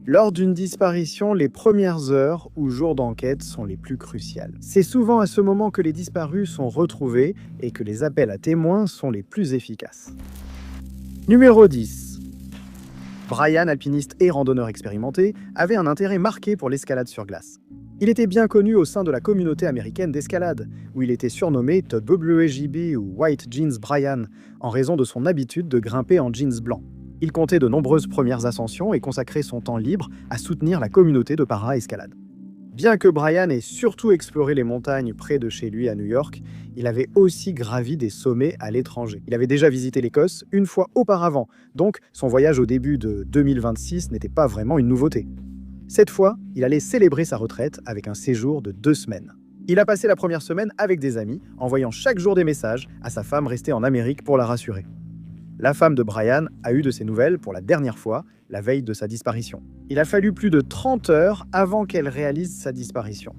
Lors d'une disparition, les premières heures ou jours d'enquête sont les plus cruciales. C'est souvent à ce moment que les disparus sont retrouvés et que les appels à témoins sont les plus efficaces. Numéro 10. Brian, alpiniste et randonneur expérimenté, avait un intérêt marqué pour l'escalade sur glace. Il était bien connu au sein de la communauté américaine d'escalade, où il était surnommé The WJB ou White Jeans Brian, en raison de son habitude de grimper en jeans blancs. Il comptait de nombreuses premières ascensions et consacrait son temps libre à soutenir la communauté de para-escalade. Bien que Brian ait surtout exploré les montagnes près de chez lui à New York, il avait aussi gravi des sommets à l'étranger. Il avait déjà visité l'Écosse une fois auparavant, donc son voyage au début de 2026 n'était pas vraiment une nouveauté. Cette fois, il allait célébrer sa retraite avec un séjour de 2 semaines. Il a passé la première semaine avec des amis, envoyant chaque jour des messages à sa femme restée en Amérique pour la rassurer. La femme de Brian a eu de ses nouvelles pour la dernière fois, la veille de sa disparition. Il a fallu plus de 30 heures avant qu'elle réalise sa disparition.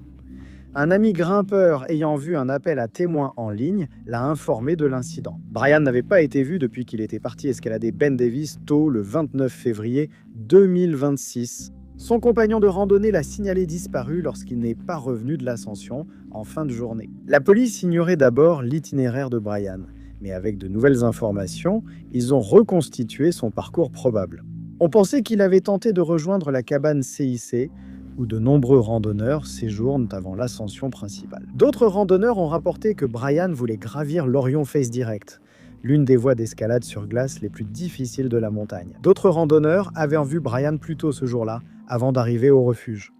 Un ami grimpeur ayant vu un appel à témoins en ligne l'a informé de l'incident. Brian n'avait pas été vu depuis qu'il était parti escalader Ben Davis tôt le 29 février 2026. Son compagnon de randonnée l'a signalé disparu lorsqu'il n'est pas revenu de l'ascension en fin de journée. La police ignorait d'abord l'itinéraire de Brian, mais avec de nouvelles informations, ils ont reconstitué son parcours probable. On pensait qu'il avait tenté de rejoindre la cabane CIC, où de nombreux randonneurs séjournent avant l'ascension principale. D'autres randonneurs ont rapporté que Brian voulait gravir l'Orion Face Direct, l'une des voies d'escalade sur glace les plus difficiles de la montagne. D'autres randonneurs avaient vu Brian plus tôt ce jour-là, avant d'arriver au refuge.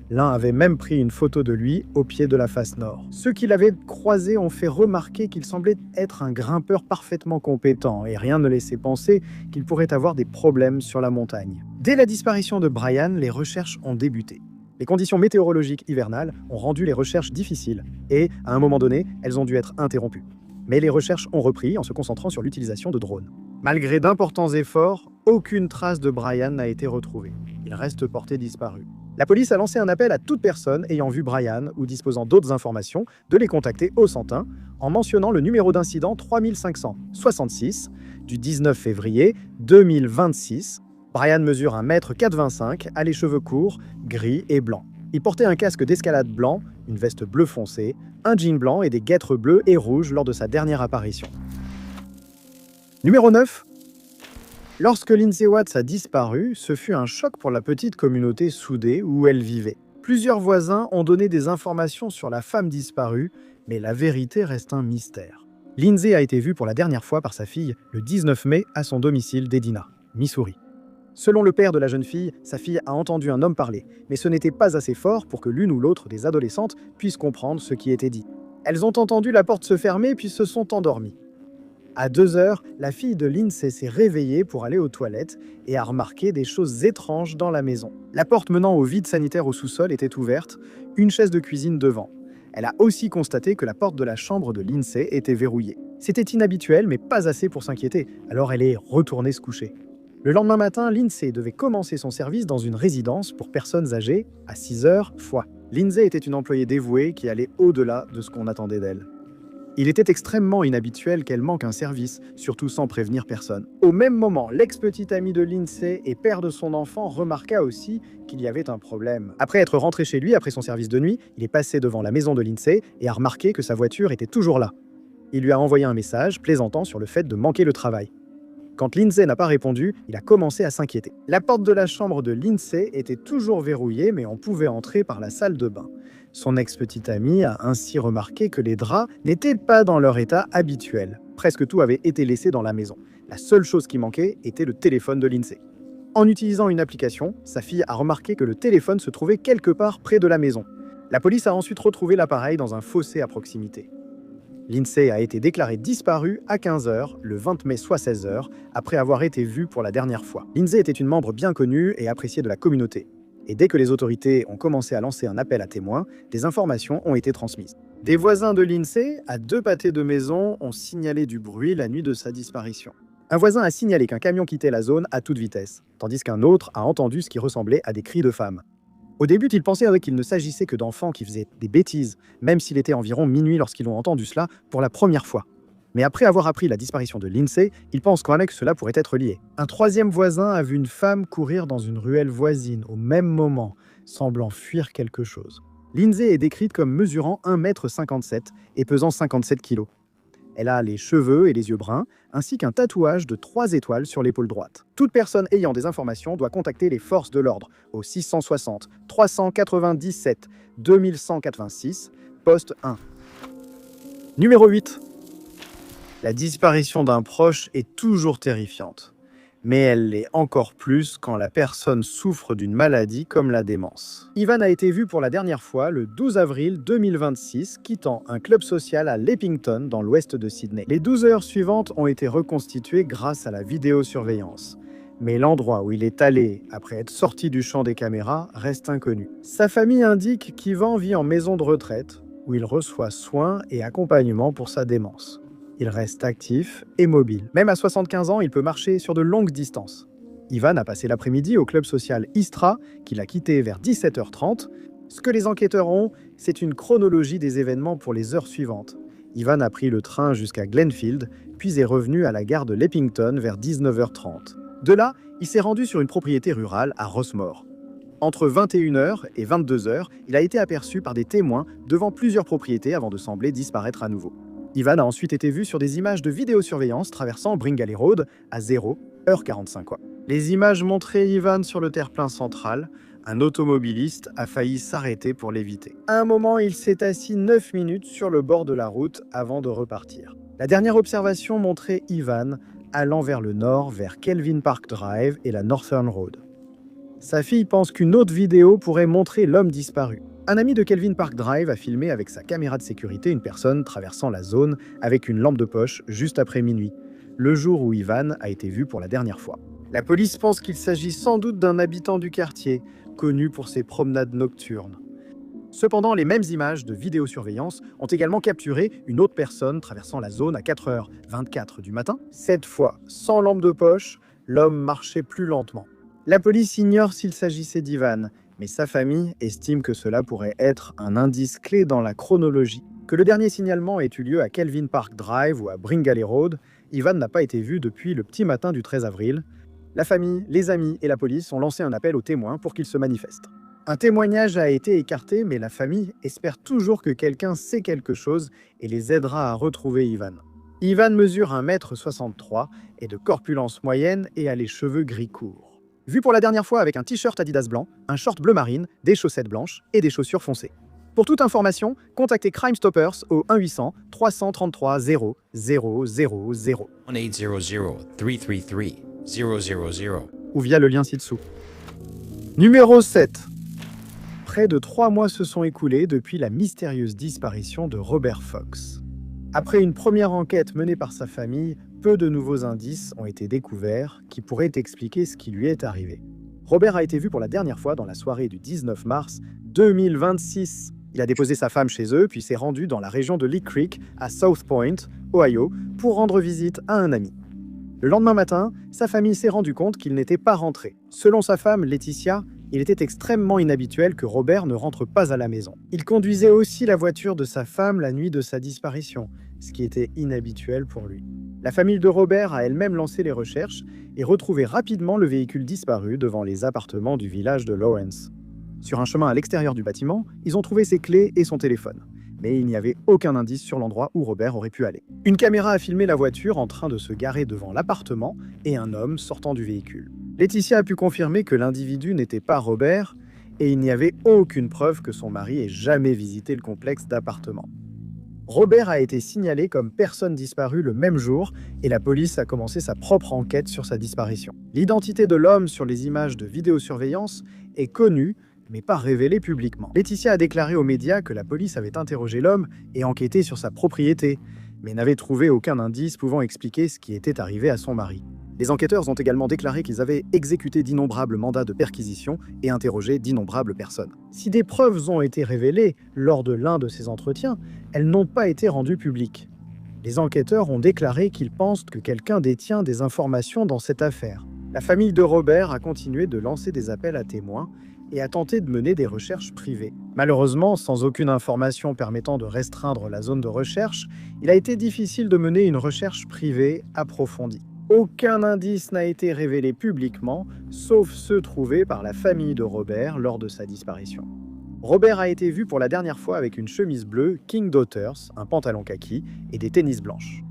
L'un avait même pris une photo de lui au pied de la face nord. Ceux qui l'avaient croisé ont fait remarquer qu'il semblait être un grimpeur parfaitement compétent et rien ne laissait penser qu'il pourrait avoir des problèmes sur la montagne. Dès la disparition de Brian, les recherches ont débuté. Les conditions météorologiques hivernales ont rendu les recherches difficiles et, à un moment donné, elles ont dû être interrompues. Mais les recherches ont repris en se concentrant sur l'utilisation de drones. Malgré d'importants efforts, aucune trace de Brian n'a été retrouvée. Il reste porté disparu. La police a lancé un appel à toute personne ayant vu Brian ou disposant d'autres informations de les contacter au 101 en mentionnant le numéro d'incident 3566 du 19 février 2026. Brian mesure 1,85 m, a les cheveux courts, gris et blancs. Il portait un casque d'escalade blanc, une veste bleu foncé, un jean blanc et des guêtres bleues et rouges lors de sa dernière apparition. Numéro 9. Lorsque Lindsay Watts a disparu, ce fut un choc pour la petite communauté soudée où elle vivait. Plusieurs voisins ont donné des informations sur la femme disparue, mais la vérité reste un mystère. Lindsay a été vue pour la dernière fois par sa fille le 19 mai à son domicile d'Edina, Missouri. Selon le père de la jeune fille, sa fille a entendu un homme parler, mais ce n'était pas assez fort pour que l'une ou l'autre des adolescentes puisse comprendre ce qui était dit. Elles ont entendu la porte se fermer puis se sont endormies. À 2 heures, la fille de Lindsay s'est réveillée pour aller aux toilettes et a remarqué des choses étranges dans la maison. La porte menant au vide sanitaire au sous-sol était ouverte, une chaise de cuisine devant. Elle a aussi constaté que la porte de la chambre de Lindsay était verrouillée. C'était inhabituel, mais pas assez pour s'inquiéter, alors elle est retournée se coucher. Le lendemain matin, Lindsay devait commencer son service dans une résidence pour personnes âgées à 6 heures fois. Lindsay était une employée dévouée qui allait au-delà de ce qu'on attendait d'elle. Il était extrêmement inhabituel qu'elle manque un service, surtout sans prévenir personne. Au même moment, l'ex-petite amie de Lindsay et père de son enfant remarqua aussi qu'il y avait un problème. Après être rentré chez lui après son service de nuit, il est passé devant la maison de Lindsay et a remarqué que sa voiture était toujours là. Il lui a envoyé un message plaisantant sur le fait de manquer le travail. Quand Lindsay n'a pas répondu, il a commencé à s'inquiéter. La porte de la chambre de Lindsay était toujours verrouillée, mais on pouvait entrer par la salle de bain. Son ex-petite amie a ainsi remarqué que les draps n'étaient pas dans leur état habituel. Presque tout avait été laissé dans la maison. La seule chose qui manquait était le téléphone de Lindsay. En utilisant une application, sa fille a remarqué que le téléphone se trouvait quelque part près de la maison. La police a ensuite retrouvé l'appareil dans un fossé à proximité. Lindsay a été déclarée disparue à 15 h le 20 mai soit 16 h après avoir été vue pour la dernière fois. Lindsay était une membre bien connue et appréciée de la communauté. Et dès que les autorités ont commencé à lancer un appel à témoins, des informations ont été transmises. Des voisins de Lindsay, à 2 pâtés de maison, ont signalé du bruit la nuit de sa disparition. Un voisin a signalé qu'un camion quittait la zone à toute vitesse, tandis qu'un autre a entendu ce qui ressemblait à des cris de femmes. Au début, ils pensaient qu'il ne s'agissait que d'enfants qui faisaient des bêtises, même s'il était environ minuit lorsqu'ils ont entendu cela pour la première fois. Mais après avoir appris la disparition de Lindsay, il pense quand même que cela pourrait être lié. Un troisième voisin a vu une femme courir dans une ruelle voisine au même moment, semblant fuir quelque chose. Lindsay est décrite comme mesurant 1,57 m et pesant 57 kg. Elle a les cheveux et les yeux bruns, ainsi qu'un tatouage de 3 étoiles sur l'épaule droite. Toute personne ayant des informations doit contacter les forces de l'ordre au 660 397 2186, poste 1. Numéro 8. La disparition d'un proche est toujours terrifiante, mais elle l'est encore plus quand la personne souffre d'une maladie comme la démence. Ivan a été vu pour la dernière fois le 12 avril 2026, quittant un club social à Leppington, dans l'ouest de Sydney. Les 12 heures suivantes ont été reconstituées grâce à la vidéosurveillance. Mais l'endroit où il est allé, après être sorti du champ des caméras, reste inconnu. Sa famille indique qu'Ivan vit en maison de retraite, où il reçoit soins et accompagnement pour sa démence. Il reste actif et mobile. Même à 75 ans, il peut marcher sur de longues distances. Ivan a passé l'après-midi au club social Istra, qu'il a quitté vers 17h30. Ce que les enquêteurs ont, c'est une chronologie des événements pour les heures suivantes. Ivan a pris le train jusqu'à Glenfield, puis est revenu à la gare de Leppington vers 19h30. De là, il s'est rendu sur une propriété rurale à Rossmore. Entre 21h et 22h, il a été aperçu par des témoins devant plusieurs propriétés avant de sembler disparaître à nouveau. Ivan a ensuite été vu sur des images de vidéosurveillance traversant Bringaley Road à 0h45. Les images montraient Ivan sur le terre-plein central. Un automobiliste a failli s'arrêter pour l'éviter. À un moment, il s'est assis 9 minutes sur le bord de la route avant de repartir. La dernière observation montrait Ivan allant vers le nord, vers Kelvin Park Drive et la Northern Road. Sa fille pense qu'une autre vidéo pourrait montrer l'homme disparu. Un ami de Kelvin Park Drive a filmé avec sa caméra de sécurité une personne traversant la zone avec une lampe de poche juste après minuit, le jour où Ivan a été vu pour la dernière fois. La police pense qu'il s'agit sans doute d'un habitant du quartier, connu pour ses promenades nocturnes. Cependant, les mêmes images de vidéosurveillance ont également capturé une autre personne traversant la zone à 4h24 du matin. Cette fois, sans lampe de poche, l'homme marchait plus lentement. La police ignore s'il s'agissait d'Ivan, mais sa famille estime que cela pourrait être un indice clé dans la chronologie. Que le dernier signalement ait eu lieu à Kelvin Park Drive ou à Bringaley Road, Ivan n'a pas été vu depuis le petit matin du 13 avril. La famille, les amis et la police ont lancé un appel aux témoins pour qu'ils se manifestent. Un témoignage a été écarté, mais la famille espère toujours que quelqu'un sait quelque chose et les aidera à retrouver Ivan. Ivan mesure 1,63 m, est de corpulence moyenne et a les cheveux gris courts. Vu pour la dernière fois avec un t-shirt Adidas blanc, un short bleu marine, des chaussettes blanches et des chaussures foncées. Pour toute information, contactez Crime Stoppers au 1-800-333-0000. 1-800-333-000 ou via le lien ci-dessous. Numéro 7. Près de 3 mois se sont écoulés depuis la mystérieuse disparition de Robert Fox. Après une première enquête menée par sa famille, peu de nouveaux indices ont été découverts qui pourraient expliquer ce qui lui est arrivé. Robert a été vu pour la dernière fois dans la soirée du 19 mars 2026. Il a déposé sa femme chez eux, puis s'est rendu dans la région de Lee Creek, à South Point, Ohio, pour rendre visite à un ami. Le lendemain matin, sa famille s'est rendu compte qu'il n'était pas rentré. Selon sa femme, Laetitia, il était extrêmement inhabituel que Robert ne rentre pas à la maison. Il conduisait aussi la voiture de sa femme la nuit de sa disparition, ce qui était inhabituel pour lui. La famille de Robert a elle-même lancé les recherches et retrouvé rapidement le véhicule disparu devant les appartements du village de Lawrence. Sur un chemin à l'extérieur du bâtiment, ils ont trouvé ses clés et son téléphone. Mais il n'y avait aucun indice sur l'endroit où Robert aurait pu aller. Une caméra a filmé la voiture en train de se garer devant l'appartement et un homme sortant du véhicule. Laetitia a pu confirmer que l'individu n'était pas Robert et il n'y avait aucune preuve que son mari ait jamais visité le complexe d'appartements. Robert a été signalé comme personne disparue le même jour et la police a commencé sa propre enquête sur sa disparition. L'identité de l'homme sur les images de vidéosurveillance est connue, mais pas révélée publiquement. Laetitia a déclaré aux médias que la police avait interrogé l'homme et enquêté sur sa propriété, mais n'avait trouvé aucun indice pouvant expliquer ce qui était arrivé à son mari. Les enquêteurs ont également déclaré qu'ils avaient exécuté d'innombrables mandats de perquisition et interrogé d'innombrables personnes. Si des preuves ont été révélées lors de l'un de ces entretiens, elles n'ont pas été rendues publiques. Les enquêteurs ont déclaré qu'ils pensent que quelqu'un détient des informations dans cette affaire. La famille de Robert a continué de lancer des appels à témoins, et a tenté de mener des recherches privées. Malheureusement, sans aucune information permettant de restreindre la zone de recherche, il a été difficile de mener une recherche privée approfondie. Aucun indice n'a été révélé publiquement, sauf ceux trouvés par la famille de Robert lors de sa disparition. Robert a été vu pour la dernière fois avec une chemise bleue King Daughters, un pantalon kaki et des tennis blanches.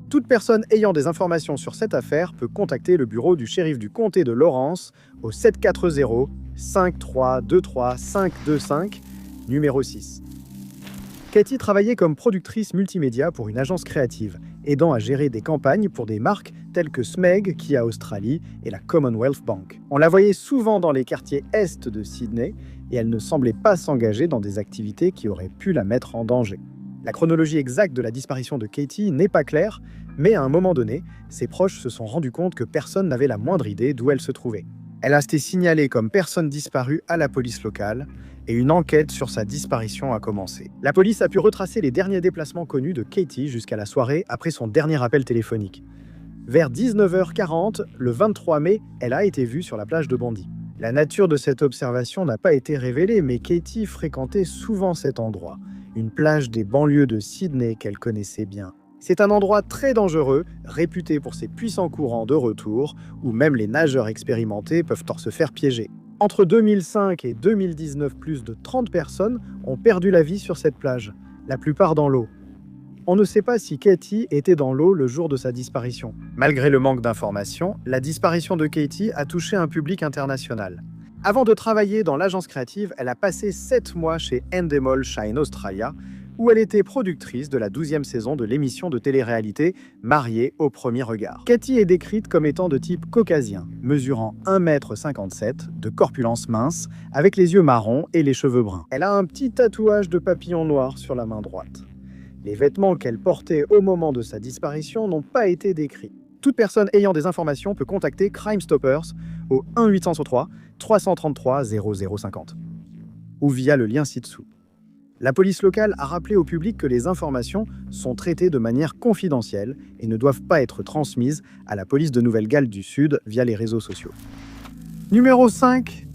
Toute personne ayant des informations sur cette affaire peut contacter le bureau du shérif du comté de Lawrence au 740-5323-525, numéro 6. Katie travaillait comme productrice multimédia pour une agence créative, aidant à gérer des campagnes pour des marques telles que Smeg, Kia Australie et la Commonwealth Bank. On la voyait souvent dans les quartiers est de Sydney et elle ne semblait pas s'engager dans des activités qui auraient pu la mettre en danger. La chronologie exacte de la disparition de Katie n'est pas claire, mais à un moment donné, ses proches se sont rendus compte que personne n'avait la moindre idée d'où elle se trouvait. Elle a été signalée comme personne disparue à la police locale et une enquête sur sa disparition a commencé. La police a pu retracer les derniers déplacements connus de Katie jusqu'à la soirée après son dernier appel téléphonique. Vers 19h40, le 23 mai, elle a été vue sur la plage de Bondi. La nature de cette observation n'a pas été révélée, mais Katie fréquentait souvent cet endroit, une plage des banlieues de Sydney qu'elle connaissait bien. C'est un endroit très dangereux, réputé pour ses puissants courants de retour, où même les nageurs expérimentés peuvent se faire piéger. Entre 2005 et 2019, plus de 30 personnes ont perdu la vie sur cette plage, la plupart dans l'eau. On ne sait pas si Katie était dans l'eau le jour de sa disparition. Malgré le manque d'informations, la disparition de Katie a touché un public international. Avant de travailler dans l'agence créative, elle a passé 7 mois chez Endemol Shine Australia, où elle était productrice de la 12e saison de l'émission de télé-réalité Mariée au premier regard. Katie est décrite comme étant de type caucasien, mesurant 1,57 m, de corpulence mince, avec les yeux marrons et les cheveux bruns. Elle a un petit tatouage de papillon noir sur la main droite. Les vêtements qu'elle portait au moment de sa disparition n'ont pas été décrits. Toute personne ayant des informations peut contacter Crime Stoppers au 1-803-333-0050 ou via le lien ci-dessous. La police locale a rappelé au public que les informations sont traitées de manière confidentielle et ne doivent pas être transmises à la police de Nouvelle-Galles du Sud via les réseaux sociaux. Numéro 5.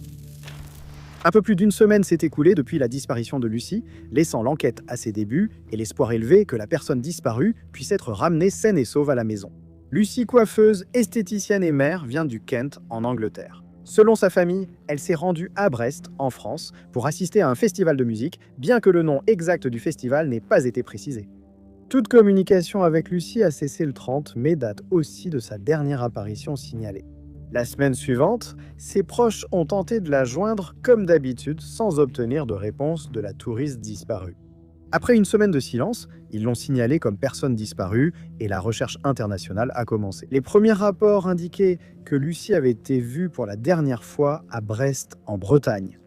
Un peu plus d'une semaine s'est écoulée depuis la disparition de Lucy, laissant l'enquête à ses débuts et l'espoir élevé que la personne disparue puisse être ramenée saine et sauve à la maison. Lucy, coiffeuse, esthéticienne et mère, vient du Kent, en Angleterre. Selon sa famille, elle s'est rendue à Brest, en France, pour assister à un festival de musique, bien que le nom exact du festival n'ait pas été précisé. Toute communication avec Lucy a cessé le 30 mai, date aussi de sa dernière apparition signalée. La semaine suivante, ses proches ont tenté de la joindre comme d'habitude, sans obtenir de réponse de la touriste disparue. Après une semaine de silence, ils l'ont signalée comme personne disparue et la recherche internationale a commencé. Les premiers rapports indiquaient que Lucy avait été vue pour la dernière fois à Brest, en Bretagne.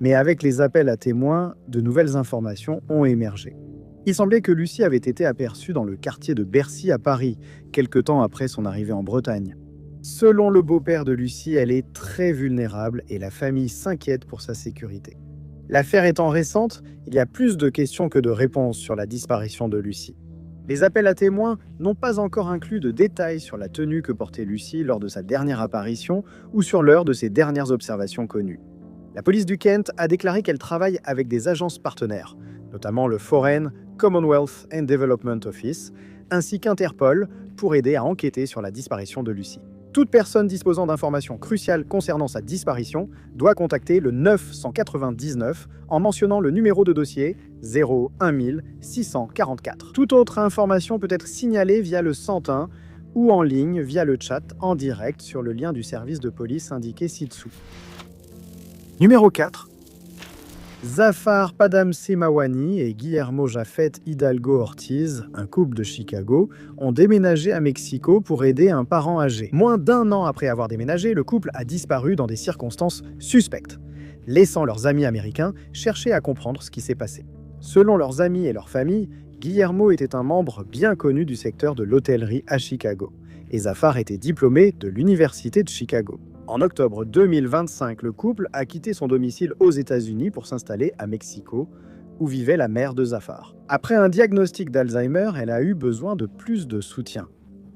Mais avec les appels à témoins, de nouvelles informations ont émergé. Il semblait que Lucy avait été aperçue dans le quartier de Bercy à Paris, quelque temps après son arrivée en Bretagne. Selon le beau-père de Lucy, elle est très vulnérable et la famille s'inquiète pour sa sécurité. L'affaire étant récente, il y a plus de questions que de réponses sur la disparition de Lucy. Les appels à témoins n'ont pas encore inclus de détails sur la tenue que portait Lucy lors de sa dernière apparition ou sur l'heure de ses dernières observations connues. La police du Kent a déclaré qu'elle travaille avec des agences partenaires, notamment le Foreign, Commonwealth and Development Office, ainsi qu'Interpol, pour aider à enquêter sur la disparition de Lucy. Toute personne disposant d'informations cruciales concernant sa disparition doit contacter le 999 en mentionnant le numéro de dossier 01644. Toute autre information peut être signalée via le 101 ou en ligne via le chat en direct sur le lien du service de police indiqué ci-dessous. Numéro 4. Zafar Padamsé-Mawani et Guillermo Jafet Hidalgo Ortiz, un couple de Chicago, ont déménagé à Mexico pour aider un parent âgé. Moins d'1 an après avoir déménagé, le couple a disparu dans des circonstances suspectes, laissant leurs amis américains chercher à comprendre ce qui s'est passé. Selon leurs amis et leur famille, Guillermo était un membre bien connu du secteur de l'hôtellerie à Chicago, et Zafar était diplômé de l'Université de Chicago. En octobre 2025, le couple a quitté son domicile aux États-Unis pour s'installer à Mexico, où vivait la mère de Zafar. Après un diagnostic d'Alzheimer, elle a eu besoin de plus de soutien.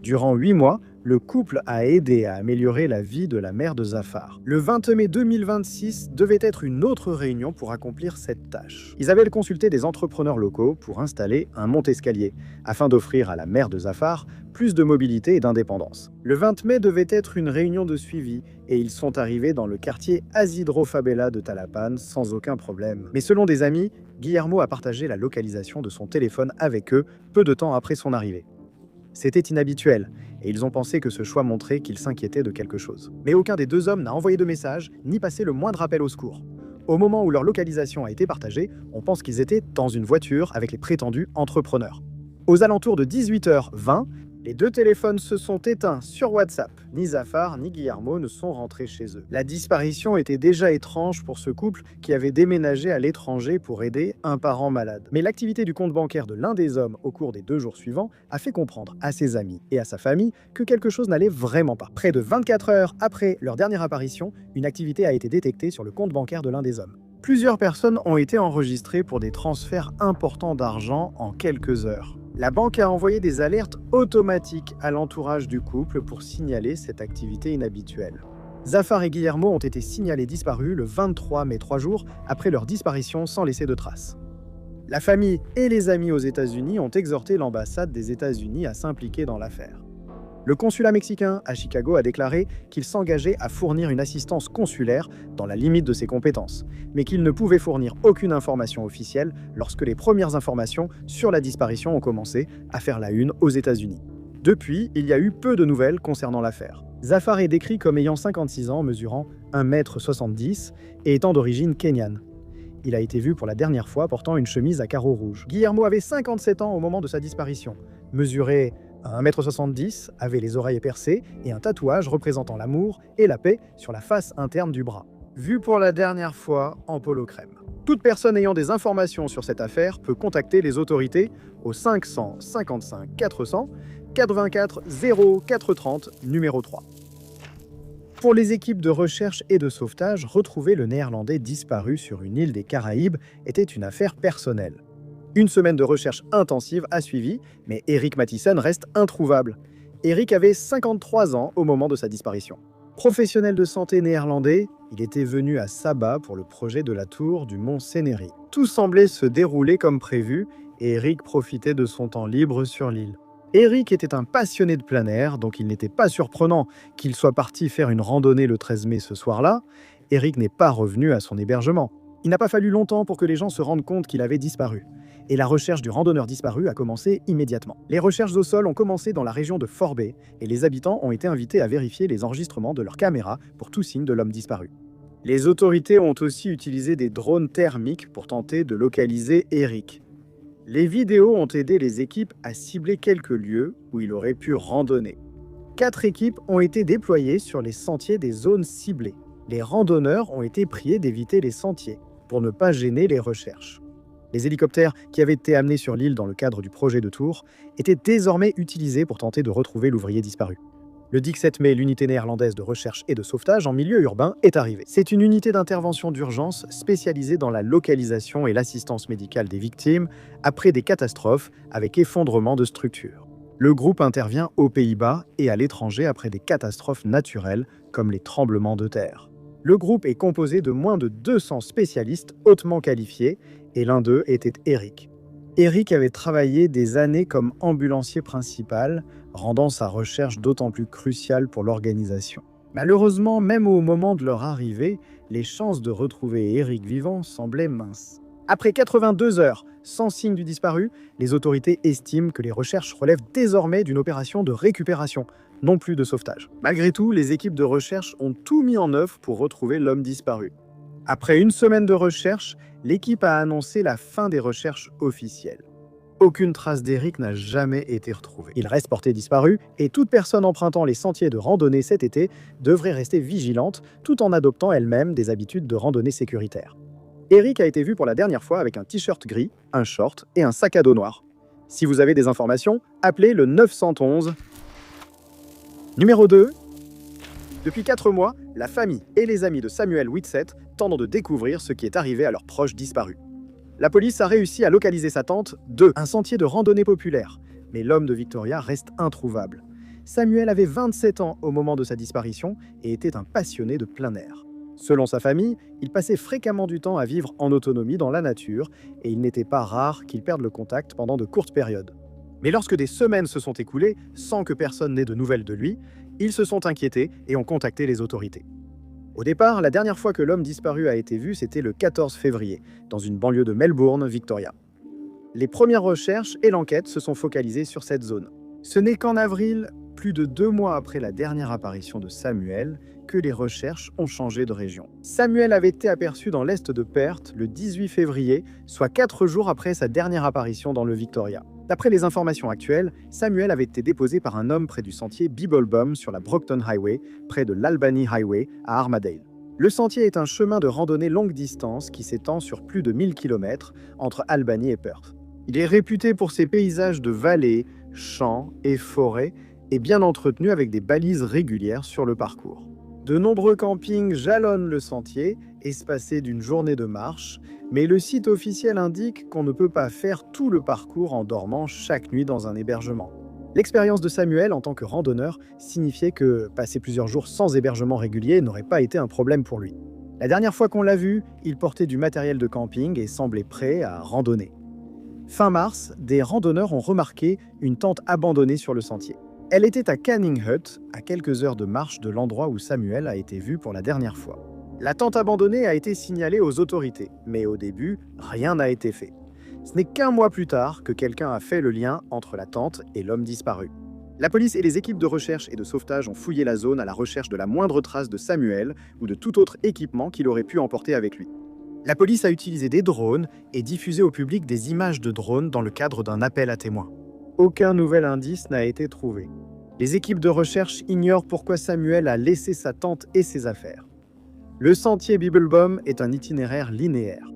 Durant 8 mois, le couple a aidé à améliorer la vie de la mère de Zafar. Le 20 mai 2026 devait être une autre réunion pour accomplir cette tâche. Isabelle consultait des entrepreneurs locaux pour installer un monte-escalier, afin d'offrir à la mère de Zafar plus de mobilité et d'indépendance. Le 20 mai devait être une réunion de suivi et ils sont arrivés dans le quartier Asidro Fabela de Talapan sans aucun problème. Mais selon des amis, Guillermo a partagé la localisation de son téléphone avec eux peu de temps après son arrivée. C'était inhabituel, et ils ont pensé que ce choix montrait qu'ils s'inquiétaient de quelque chose. Mais aucun des deux hommes n'a envoyé de message, ni passé le moindre appel au secours. Au moment où leur localisation a été partagée, on pense qu'ils étaient dans une voiture avec les prétendus entrepreneurs. Aux alentours de 18h20, les deux téléphones se sont éteints sur WhatsApp. Ni Zafar ni Guillermo ne sont rentrés chez eux. La disparition était déjà étrange pour ce couple qui avait déménagé à l'étranger pour aider un parent malade. Mais l'activité du compte bancaire de l'un des hommes au cours des 2 jours suivants a fait comprendre à ses amis et à sa famille que quelque chose n'allait vraiment pas. Près de 24 heures après leur dernière apparition, une activité a été détectée sur le compte bancaire de l'un des hommes. Plusieurs personnes ont été enregistrées pour des transferts importants d'argent en quelques heures. La banque a envoyé des alertes automatiques à l'entourage du couple pour signaler cette activité inhabituelle. Zafar et Guillermo ont été signalés disparus le 23 mai, 3 jours après leur disparition sans laisser de traces. La famille et les amis aux États-Unis ont exhorté l'ambassade des États-Unis à s'impliquer dans l'affaire. Le consulat mexicain à Chicago a déclaré qu'il s'engageait à fournir une assistance consulaire dans la limite de ses compétences, mais qu'il ne pouvait fournir aucune information officielle lorsque les premières informations sur la disparition ont commencé à faire la une aux États-Unis. Depuis, il y a eu peu de nouvelles concernant l'affaire. Zafar est décrit comme ayant 56 ans, mesurant 1,70 m et étant d'origine kenyane. Il a été vu pour la dernière fois portant une chemise à carreaux rouges. Guillermo avait 57 ans au moment de sa disparition, mesurait 1,70 m, avait les oreilles percées et un tatouage représentant l'amour et la paix sur la face interne du bras. Vu pour la dernière fois en polo crème. Toute personne ayant des informations sur cette affaire peut contacter les autorités au 555 400 84 0 430 numéro 3. Pour les équipes de recherche et de sauvetage, retrouver le Néerlandais disparu sur une île des Caraïbes était une affaire personnelle. Une semaine de recherche intensive a suivi, mais Eric Mathiessen reste introuvable. Eric avait 53 ans au moment de sa disparition. Professionnel de santé néerlandais, il était venu à Saba pour le projet de la tour du mont Sénéry. Tout semblait se dérouler comme prévu et Eric profitait de son temps libre sur l'île. Eric était un passionné de plein air, donc il n'était pas surprenant qu'il soit parti faire une randonnée le 13 mai ce soir-là. Eric n'est pas revenu à son hébergement. Il n'a pas fallu longtemps pour que les gens se rendent compte qu'il avait disparu. Et la recherche du randonneur disparu a commencé immédiatement. Les recherches au sol ont commencé dans la région de Forbay et les habitants ont été invités à vérifier les enregistrements de leurs caméras pour tout signe de l'homme disparu. Les autorités ont aussi utilisé des drones thermiques pour tenter de localiser Eric. Les vidéos ont aidé les équipes à cibler quelques lieux où il aurait pu randonner. 4 équipes ont été déployées sur les sentiers des zones ciblées. Les randonneurs ont été priés d'éviter les sentiers pour ne pas gêner les recherches. Les hélicoptères qui avaient été amenés sur l'île dans le cadre du projet de tour étaient désormais utilisés pour tenter de retrouver l'ouvrier disparu. Le 17 mai, l'unité néerlandaise de recherche et de sauvetage en milieu urbain est arrivée. C'est une unité d'intervention d'urgence spécialisée dans la localisation et l'assistance médicale des victimes après des catastrophes avec effondrement de structures. Le groupe intervient aux Pays-Bas et à l'étranger après des catastrophes naturelles comme les tremblements de terre. Le groupe est composé de moins de 200 spécialistes hautement qualifiés et l'un d'eux était Eric. Eric avait travaillé des années comme ambulancier principal, rendant sa recherche d'autant plus cruciale pour l'organisation. Malheureusement, même au moment de leur arrivée, les chances de retrouver Eric vivant semblaient minces. Après 82 heures sans signe du disparu, les autorités estiment que les recherches relèvent désormais d'une opération de récupération, non plus de sauvetage. Malgré tout, les équipes de recherche ont tout mis en œuvre pour retrouver l'homme disparu. Après une semaine de recherche, l'équipe a annoncé la fin des recherches officielles. Aucune trace d'Eric n'a jamais été retrouvée. Il reste porté disparu et toute personne empruntant les sentiers de randonnée cet été devrait rester vigilante tout en adoptant elle-même des habitudes de randonnée sécuritaire. Eric a été vu pour la dernière fois avec un t-shirt gris, un short et un sac à dos noir. Si vous avez des informations, appelez le 911. Numéro 2. Depuis 4 mois, la famille et les amis de Samuel Whitsett tentent de découvrir ce qui est arrivé à leurs proches disparus. La police a réussi à localiser sa tante de un sentier de randonnée populaire, mais l'homme de Victoria reste introuvable. Samuel avait 27 ans au moment de sa disparition et était un passionné de plein air. Selon sa famille, il passait fréquemment du temps à vivre en autonomie dans la nature et il n'était pas rare qu'il perde le contact pendant de courtes périodes. Mais lorsque des semaines se sont écoulées sans que personne n'ait de nouvelles de lui, ils se sont inquiétés et ont contacté les autorités. Au départ, la dernière fois que l'homme disparu a été vu, c'était le 14 février, dans une banlieue de Melbourne, Victoria. Les premières recherches et l'enquête se sont focalisées sur cette zone. Ce n'est qu'en avril, plus de 2 mois après la dernière apparition de Samuel, que les recherches ont changé de région. Samuel avait été aperçu dans l'est de Perth le 18 février, soit 4 jours après sa dernière apparition dans le Victoria. D'après les informations actuelles, Samuel avait été déposé par un homme près du sentier Bibbulbum sur la Brockton Highway, près de l'Albany Highway à Armadale. Le sentier est un chemin de randonnée longue distance qui s'étend sur plus de 1000 km entre Albany et Perth. Il est réputé pour ses paysages de vallées, champs et forêts et bien entretenu avec des balises régulières sur le parcours. De nombreux campings jalonnent le sentier, espacés d'une journée de marche, mais le site officiel indique qu'on ne peut pas faire tout le parcours en dormant chaque nuit dans un hébergement. L'expérience de Samuel en tant que randonneur signifiait que passer plusieurs jours sans hébergement régulier n'aurait pas été un problème pour lui. La dernière fois qu'on l'a vu, il portait du matériel de camping et semblait prêt à randonner. Fin mars, des randonneurs ont remarqué une tente abandonnée sur le sentier. Elle était à Canning Hut, à quelques heures de marche de l'endroit où Samuel a été vu pour la dernière fois. La tente abandonnée a été signalée aux autorités, mais au début, rien n'a été fait. Ce n'est qu'un mois plus tard que quelqu'un a fait le lien entre la tente et l'homme disparu. La police et les équipes de recherche et de sauvetage ont fouillé la zone à la recherche de la moindre trace de Samuel ou de tout autre équipement qu'il aurait pu emporter avec lui. La police a utilisé des drones et diffusé au public des images de drones dans le cadre d'un appel à témoins. Aucun nouvel indice n'a été trouvé. Les équipes de recherche ignorent pourquoi Samuel a laissé sa tente et ses affaires. Le sentier Bibbulbum est un itinéraire linéaire.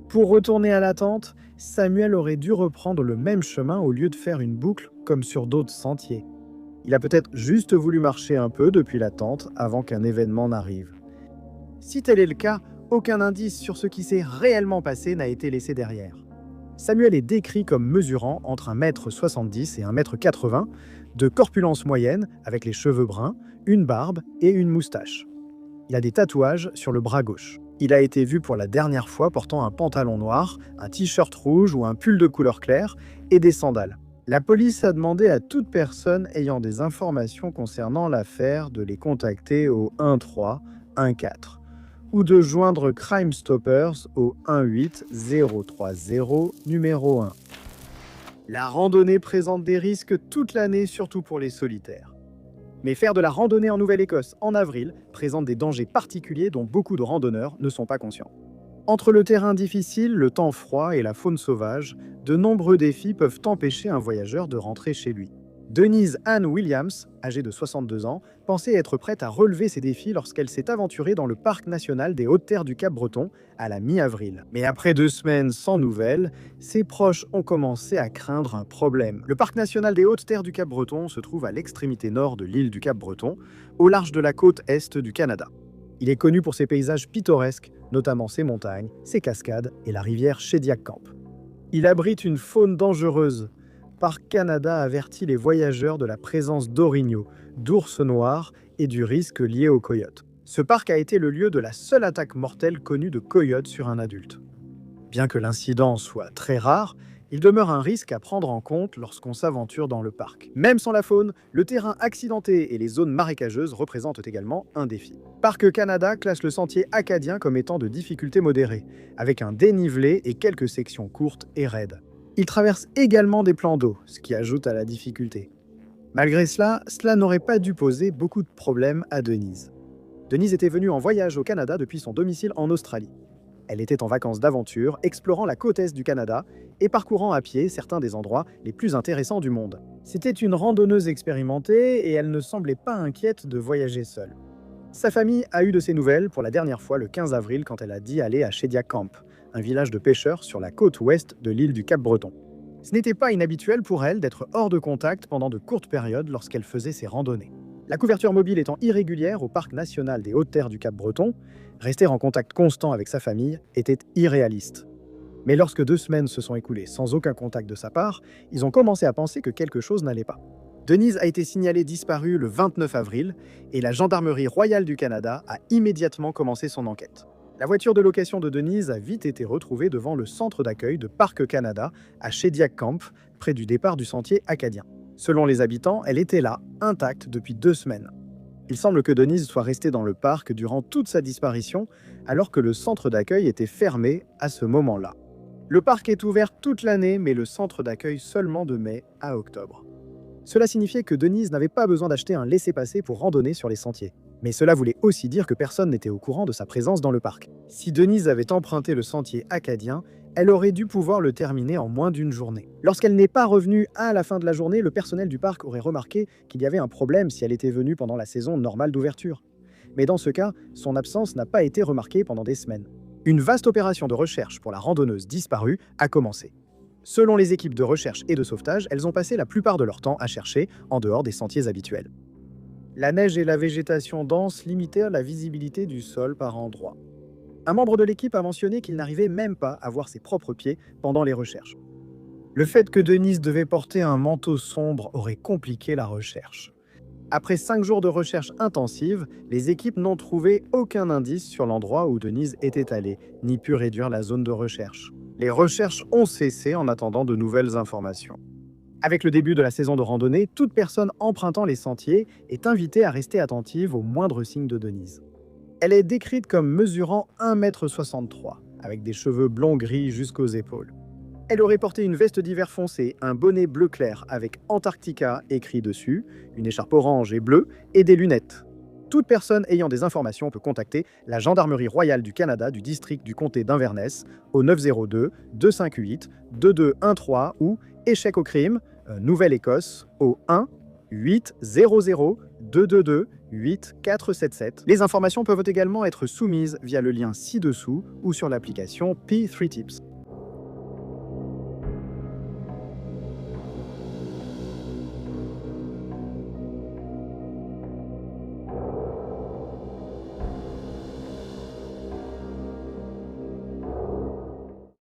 Pour retourner à la tente, Samuel aurait dû reprendre le même chemin au lieu de faire une boucle comme sur d'autres sentiers. Il a peut-être juste voulu marcher un peu depuis la tente avant qu'un événement n'arrive. Si tel est le cas, aucun indice sur ce qui s'est réellement passé n'a été laissé derrière. Samuel est décrit comme mesurant entre 1,70 m et 1,80 m, de corpulence moyenne avec les cheveux bruns, une barbe et une moustache. Il a des tatouages sur le bras gauche. Il a été vu pour la dernière fois portant un pantalon noir, un t-shirt rouge ou un pull de couleur claire et des sandales. La police a demandé à toute personne ayant des informations concernant l'affaire de les contacter au 13140 ou de joindre Crime Stoppers au 18030 numéro 1. La randonnée présente des risques toute l'année, surtout pour les solitaires. Mais faire de la randonnée en Nouvelle-Écosse en avril présente des dangers particuliers dont beaucoup de randonneurs ne sont pas conscients. Entre le terrain difficile, le temps froid et la faune sauvage, de nombreux défis peuvent empêcher un voyageur de rentrer chez lui. Denise Ann Williams, âgée de 62 ans, pensait être prête à relever ces défis lorsqu'elle s'est aventurée dans le parc national des Hautes-Terres du Cap-Breton à la mi-avril. Mais après 2 semaines sans nouvelles, ses proches ont commencé à craindre un problème. Le parc national des Hautes-Terres du Cap-Breton se trouve à l'extrémité nord de l'île du Cap-Breton, au large de la côte est du Canada. Il est connu pour ses paysages pittoresques, notamment ses montagnes, ses cascades et la rivière Shediac Camp. Il abrite une faune dangereuse. Parc Canada avertit les voyageurs de la présence d'orignaux, d'ours noirs et du risque lié aux coyotes. Ce parc a été le lieu de la seule attaque mortelle connue de coyotes sur un adulte. Bien que l'incident soit très rare, il demeure un risque à prendre en compte lorsqu'on s'aventure dans le parc. Même sans la faune, le terrain accidenté et les zones marécageuses représentent également un défi. Parc Canada classe le sentier acadien comme étant de difficulté modérée, avec un dénivelé et quelques sections courtes et raides. Il traverse également des plans d'eau, ce qui ajoute à la difficulté. Malgré cela, n'aurait pas dû poser beaucoup de problèmes à Denise. Denise était venue en voyage au Canada depuis son domicile en Australie. Elle était en vacances d'aventure, explorant la côte est du Canada et parcourant à pied certains des endroits les plus intéressants du monde. C'était une randonneuse expérimentée et elle ne semblait pas inquiète de voyager seule. Sa famille a eu de ses nouvelles pour la dernière fois le 15 avril quand elle a dit aller à Shediac Camp, un village de pêcheurs sur la côte ouest de l'île du Cap-Breton. Ce n'était pas inhabituel pour elle d'être hors de contact pendant de courtes périodes lorsqu'elle faisait ses randonnées. La couverture mobile étant irrégulière au parc national des Hautes-Terres du Cap-Breton, rester en contact constant avec sa famille était irréaliste. Mais lorsque 2 semaines se sont écoulées sans aucun contact de sa part, ils ont commencé à penser que quelque chose n'allait pas. Denise a été signalée disparue le 29 avril et la Gendarmerie royale du Canada a immédiatement commencé son enquête. La voiture de location de Denise a vite été retrouvée devant le centre d'accueil de Parc Canada à Shediac Camp, près du départ du sentier acadien. Selon les habitants, elle était là, intacte depuis 2 semaines. Il semble que Denise soit restée dans le parc durant toute sa disparition, alors que le centre d'accueil était fermé à ce moment-là. Le parc est ouvert toute l'année, mais le centre d'accueil seulement de mai à octobre. Cela signifiait que Denise n'avait pas besoin d'acheter un laissez-passer pour randonner sur les sentiers. Mais cela voulait aussi dire que personne n'était au courant de sa présence dans le parc. Si Denise avait emprunté le sentier acadien, elle aurait dû pouvoir le terminer en moins d'une journée. Lorsqu'elle n'est pas revenue à la fin de la journée, le personnel du parc aurait remarqué qu'il y avait un problème si elle était venue pendant la saison normale d'ouverture. Mais dans ce cas, son absence n'a pas été remarquée pendant des semaines. Une vaste opération de recherche pour la randonneuse disparue a commencé. Selon les équipes de recherche et de sauvetage, elles ont passé la plupart de leur temps à chercher en dehors des sentiers habituels. La neige et la végétation dense limitaient la visibilité du sol par endroits. Un membre de l'équipe a mentionné qu'il n'arrivait même pas à voir ses propres pieds pendant les recherches. Le fait que Denise devait porter un manteau sombre aurait compliqué la recherche. Après 5 jours de recherche intensive, les équipes n'ont trouvé aucun indice sur l'endroit où Denise était allée, ni pu réduire la zone de recherche. Les recherches ont cessé en attendant de nouvelles informations. Avec le début de la saison de randonnée, toute personne empruntant les sentiers est invitée à rester attentive aux moindres signes de Denise. Elle est décrite comme mesurant 1,63 m, avec des cheveux blond-gris jusqu'aux épaules. Elle aurait porté une veste d'hiver foncé, un bonnet bleu clair avec Antarctica écrit dessus, une écharpe orange et bleue et des lunettes. Toute personne ayant des informations peut contacter la Gendarmerie royale du Canada du district du comté d'Inverness au 902-258-2213 ou Échec au crime, Nouvelle-Écosse au 1-800-222-8477. Les informations peuvent également être soumises via le lien ci-dessous ou sur l'application P3Tips.